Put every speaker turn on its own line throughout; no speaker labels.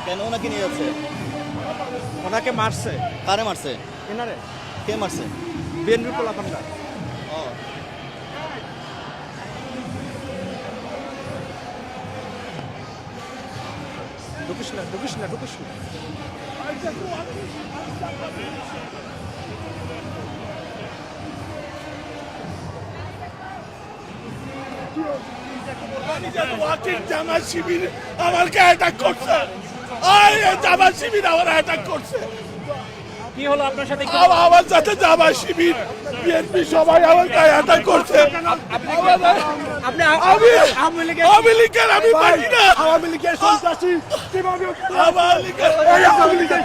কেন ওনাকে নিয়ে যাচ্ছে?
ওনাকে মারছে।
কারে মারছে?
এনারে
কে মারছে?
বিএনপি পোলাপানরা। ঢুকিস না।
জামাত শিবির আমাকে অ্যাটাক করছে। জামাত শিবির আমার অ্যাটাক করছে।
কি হলো আপনার সাথে?
আমার সাথে জামাত শিবির বিএনপি সবাই আমাকে অ্যাটাক করছে।
আপনি
আওয়ামী লীগের আমি পারি না।
আওয়ামী লীগের সন্ত্রাসী
আওয়ামী লীগের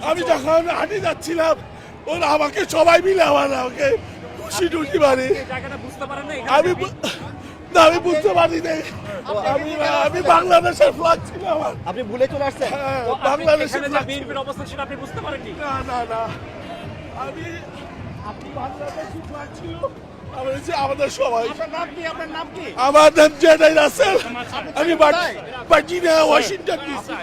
আমি যখন হাঁটি যাচ্ছিলাম ওরা আমাকে সবাই মিলে আমাকে খুশি টুসি মারে। আমি বুঝতে পারি নাই। আমি বাংলাদেশের ফ্ল্যাগ ছিল আমার।
আপনি ভুলে চলে আসছেন?
বাংলাদেশের
বিএনপির অবস্থান ছিল আপনি বুঝতে পারেননি?
না আমি বাংলাদেশি ফ্ল্যাগ ছিল আমাদের সবাই।
আপনার নাম কি?
আমার নাম জেনারেল রাসেল। আমি ভার্জিনিয়া ওয়াশিংটন ডিসি।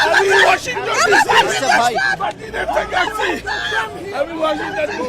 আমি ওয়াশিংটন ডিসি
ভাই
থেকে আসছি। আমি ওয়াশিংটন ডিসি